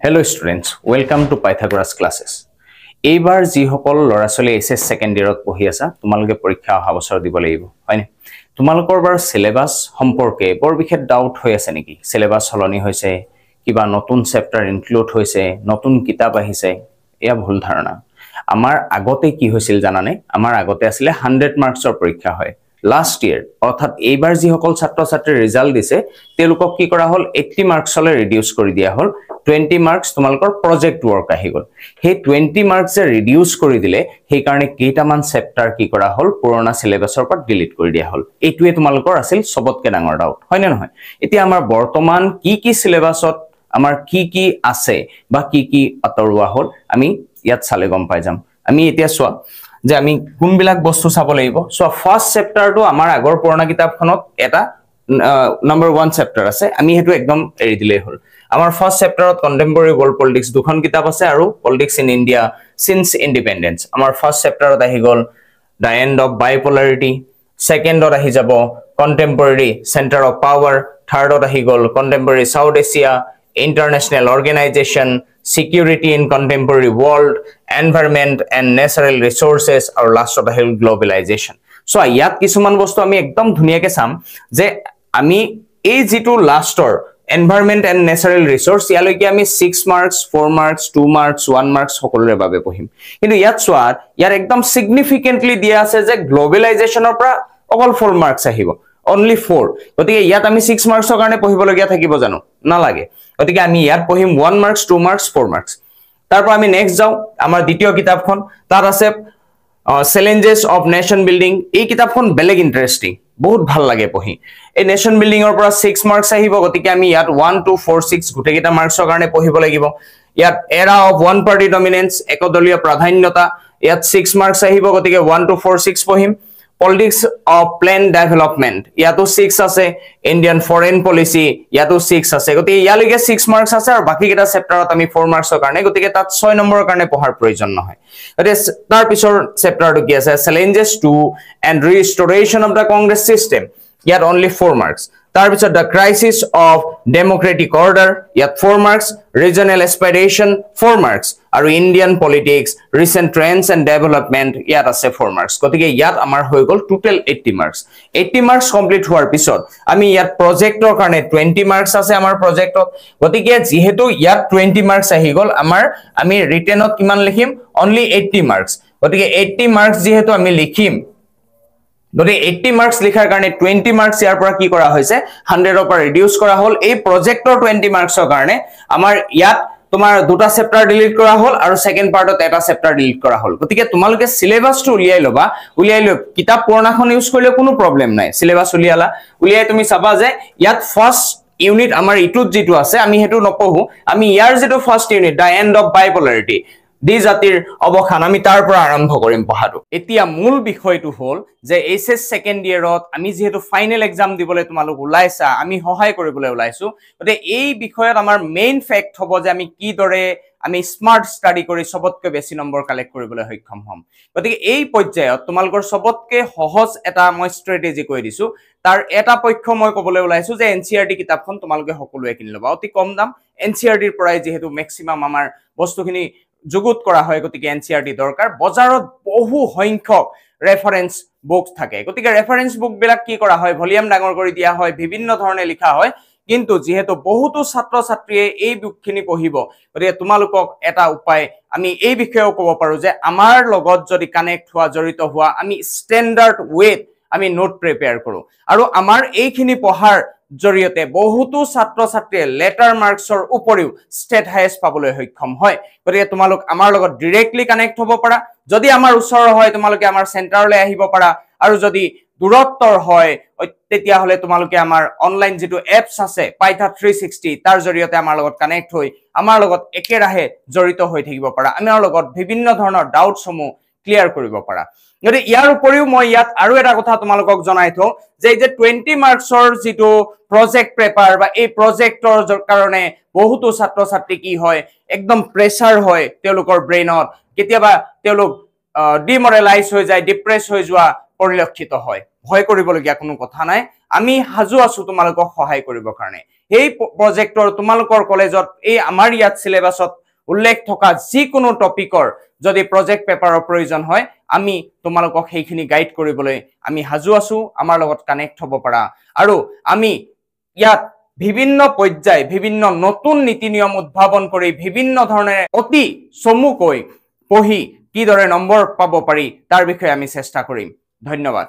Hello students, welcome to Pythagoras classes. এইবাৰ যি সকল লৰাছলি এসএস সেকেন্ড ইয়াৰত পঢ়ি আছে তোমালোকে পৰীক্ষা অহা বছৰ দিব লাগিব হয়নে তোমালোকৰ বাৰ সিলেবাস সম্পৰ্কে বৰ বিশেষ ডাউট হৈ আছে নেকি সিলেবাস সলনি হৈছে কিবা নতুন চেপ্টাৰ ইনক্লুড হৈছে নতুন কিতাপ আহিছে এয়া ভুল ধাৰণা আমাৰ আগতে কি হৈছিল জানানে আমাৰ আগতে আছিল 100 মাৰ্কছৰ পৰীক্ষা হয় last year অৰ্থাৎ এইবাৰ যি সকল ছাত্ৰ ছাত্ৰীৰ ৰিজাল্ট দিছে তেওঁলোকক কি কৰা হল 80 মাৰ্কছলৈ ৰিডিউস কৰি দিয়া হল 20 মাৰ্কস তোমালোকৰ প্ৰজেক্ট ওয়াৰ্ক আহি গল হে 20 মাৰ্কস ৰিডিউস কৰি দিলে সেই কাৰণে কেইটামান চেপ্টাৰ কি কৰা হল পুৰণা সিলেবাসৰ পৰা ডিলিট কৰি দিয়া হল এইটোৱে তোমালোকৰ আছিল সবতকে ডাঙৰ ডাউট হয় না নহয় এতিয়া আমাৰ বৰ্তমান কি সিলেবাসত আমাৰ কি আছে বা কি আতৰুৱা হল আমি ইয়াত চালে গম পাই যাম আমি এতিয়া সোৱা যে আমি কোনবিলাক বস্তু চাব লাগিব সো ফাৰ্স্ট চ্যাপ্টাৰটো আমাৰ আগৰ পুৰণা কিতাপখনত এটা number 1 চ্যাপ্টাৰ আছে আমি হেতু একদম এৰি দিলে হল আমাৰ ফাৰ্স্ট চ্যাপ্টাৰত কন্টেম্পৰাৰী ওয়াৰ্ল্ড পলিটিক্স দুখন কিতাপ আছে আৰু politics in India since independence আমাৰ ফাৰ্স্ট চ্যাপ্টাৰত আহি গল দ্য এন্ড অফ বাইপোলাৰিটি সেকেন্ডত আহি যাব কন্টেম্পৰাৰী সেন্টাৰ অফ পাৱাৰ থাৰ্ডত আহি গল contemporary South Asia international organization security in contemporary world environment and natural resources or last of the whole globalization so ইয়াত কিছুমান বস্তু আমি একদম ধুনিয়াকে চাম যে আমি এই যেটো লাস্টৰ environment and natural resource ইয়ালৈকে আমি 6 marks 4 marks 2 marks 1 marks সকলোৰে বাবে পঢ়িম কিন্তু ইয়াত সোৱাৰ ইয়াৰ একদম significantly দিয়া আছে যে গ্লোবালাইজেশনৰ পৰা অকল 4 marks আহিব only 4 গতিকে ইয়াত আমি 6 মাৰ্কছৰ কাৰণে পঢ়িব লগিয়া থাকিব জানো না লাগে গতিকে আমি ইয়াত পঢ়িম 1 মাৰ্কস 2 মাৰ্কস 4 মাৰ্কস তাৰ পৰা আমি নেক্সট যাও আমাৰ দ্বিতীয় কিতাপখন তাত আছে চ্যালেঞ্জেস অফ নেশন বিল্ডিং এই কিতাপখন বেলেগ ইন্টাৰেষ্টিং বহুত ভাল লাগে পঢ়ি এই নেশন বিল্ডিংৰ পৰা 6 মাৰ্কস আহিব গতিকে আমি ইয়াত 1 2 4 6 গুটেকেটা মাৰ্কছৰ কাৰণে পঢ়িব লাগিব ইয়াত এৰা অফ ওয়ান পাৰ্টি ডমিনেন্স একদলীয় প্ৰাধান্যতা ইয়াত 6 মাৰ্কস আহিব গতিকে 1 2 4 6 পঢ়িম politics of planned development ইয়াতো 6 আছে ইন্ডিয়ান ফৰেন পলিসি ইয়াতো 6 আছে গতি ইয়ালৈকে 6 মাৰ্কস আছে আৰু বাকি কেটা চেপ্টাৰত আমি 4 মাৰ্কসৰ কাৰণে গতিকে তাত 6 নম্বৰৰ কাৰণে পঢ়াৰ প্ৰয়োজন নহয় গতি তাৰ পিছৰ চেপ্টাৰটো কি আছে challenges to and restoration of the congress system ইয়াত only 4 marks তাৰ পিছত the crisis of democratic order ইয়াত 4 marks regional aspiration 4 marks আৰু indian politics recent trends and development ইয়াত আছে 4 marks গতিকে ইয়াত আমাৰ হৈ গল টোটাল 80 marks কমপ্লিট হোৱাৰ পিছত আমি ইয়াত প্ৰজেক্টৰ কাৰণে 20 marks আছে আমাৰ প্ৰজেক্টত গতিকে যেহেতু ইয়াত 20 marks আহি গল আমাৰ আমি ৰিটেনত কিমান লিখিম only 80 marks গতিকে 80 marks যেহেতু আমি লিখিম গতি 80 মাৰ্কস লিখাৰ কাৰণে 20 মাৰ্কস ইয়াৰ পৰা কি কৰা হৈছে 100 ৰ পৰা ৰিডিউস কৰা হল এই প্ৰজেক্টৰ 20 মাৰ্কসৰ কাৰণে আমাৰ ইয়াত তোমাৰ দুটা চেপ্টাৰ ডিলিট কৰা হল আৰু সেকেন্ড পাৰ্টত এটা চেপ্টাৰ ডিলিট কৰা হল গতিকে তোমালোকে সিলেবাসটো উলিয়াই লবা উলিয়াই লৈ কিতাপ পুৰণাখন ইউজ কৰিলে কোনো প্ৰবলেম নাই সিলেবাস উলিয়ালা উলিয়াই তুমি চাবা যে ইয়াত ফাৰ্স্ট ইউনিট আমাৰ ইটুত যেটো আছে আমি হেতু নপঢ়ো আমি ইয়াৰ যেটো first unit the end of bipolarity দি জাতিৰ অবখান আমি তাৰ পৰা আৰম্ভ কৰিম পঢ়াটো এতিয়া মূল বিষয়টো হল যে এসএস সেকেন্ড ইয়াৰত আমি যেহেতু ফাইনাল এক্সাম দিবলৈ তোমালোক ওলাইছা আমি সহায় কৰিবলৈ ওলাইছো গতে এই বিষয়ত আমাৰ মেইন ফ্যাক্ট হ'ব যে আমি কি দৰে আমি স্মাৰ্ট স্টাডি কৰি সবতকৈ বেছি নম্বৰ কালেক্ট কৰিবলৈ সক্ষম হ'ম গতিকে এই পৰ্যায়ত তোমালোকৰ সবতকৈ সহজ এটা মই ষ্ট্ৰেটেজি কৈ দিছো তাৰ এটা পক্ষ মই ক'বলৈ ওলাইছো যে এনসিআৰটি কিতাপখন তোমালোকে সকলোৱে কিনি লবা অতি কম দাম এনসিআৰটিৰ পৰাই যেহেতু ম্যাক্সিমাম আমাৰ বস্তুখিনি জুগুত কৰা হয় গতিকে এনসিআৰটি দৰকাৰ বজাৰত বহু সংখ্যক ৰেফাৰেন্স বুক থাকে গতিকে ৰেফাৰেন্স বুক বিলাক কি কৰা হয় ভলিউম ডাঙৰ কৰি দিয়া হয় বিভিন্ন ধৰণে লিখা হয় কিন্তু যেহেতু বহুতো ছাত্ৰ ছাত্ৰীয়ে এই বুকখিনি পঢ়িব গতিকে তোমালোকক এটা উপায় আমি এই বিষয়েও ক'ব পাৰো যে আমাৰ লগত যদি কানেক্ট হোৱা জড়িত হোৱা আমি ষ্টেণ্ডাৰ্ড ৱেত আমি নোট প্ৰিপেয়াৰ কৰো আৰু আমাৰ এইখিনি পঢ়াৰ জৰিয়তে বহুতো ছাত্ৰ ছাত্ৰীয়ে লেটাৰ মাৰ্কছৰ উপৰিও ষ্টেট হাইয়েষ্ট পাবলৈ সক্ষম হয় গতিকে তোমালোক আমাৰ লগত ডাইৰেক্টলি কানেক্ট হ'ব পাৰা যদি আমাৰ ওচৰৰ হয় তোমালোকে আমাৰ চেণ্টাৰলৈ আহিব পাৰা আৰু যদি দূৰত্বৰ হয় তেতিয়া হলে তোমালোকে আমাৰ অনলাইন যেটো এপছ আছে পাইথা 360 তাৰ জৰিয়তে আমাৰ লগত কানেক্ট হৈ আমাৰ লগত একেৰাহে জড়িত হৈ থাকিব পাৰা আমাৰ লগত বিভিন্ন ধৰণৰ ডাউটসমূহ ক্লিয়াৰ কৰিব পাৰা গতি ইয়াৰ উপৰিও মই ইয়াত আৰু এটা কথা তোমালোকক জনাই থও যে 20 মাৰ্কছৰ যেটো প্ৰজেক্ট পেপাৰ বা এই প্ৰজেক্টৰ কাৰণে বহুতো ছাত্ৰ ছাত্ৰী কি হয় একদম প্ৰেসাৰ হয় তেওঁলোকৰ ব্ৰেইনত কেতিয়াবা তেওঁলোক ডিমোৰেলাইজ হৈ যায় ডিপ্ৰেস হৈ যোৱা পৰিলক্ষিত হয় ভয় কৰিবলগীয়া কোনো কথা নাই আমি হাজু আছো তোমালোকক সহায় কৰিবৰ কাৰণে সেই প্ৰজেক্টৰ তোমালোকৰ কলেজত এই আমাৰ ইয়াত সিলেবাছত উল্লেখ থকা যিকোনো টপিকৰ যদি প্ৰজেক্ট পেপাৰৰ প্ৰয়োজন হয় আমি তোমালোকক সেইখিনি গাইড কৰিবলৈ আমি সাজু আছো আমাৰ লগত কানেক্ট হ'ব পাৰা আৰু আমি ইয়াত বিভিন্ন পৰ্যায় বিভিন্ন নতুন নীতি নিয়ম উদ্ভাৱন কৰি বিভিন্ন ধৰণে অতি চমুকৈ পঢ়ি কিদৰে নম্বৰ পাব পাৰি তাৰ বিষয়ে আমি চেষ্টা কৰিম ধন্যবাদ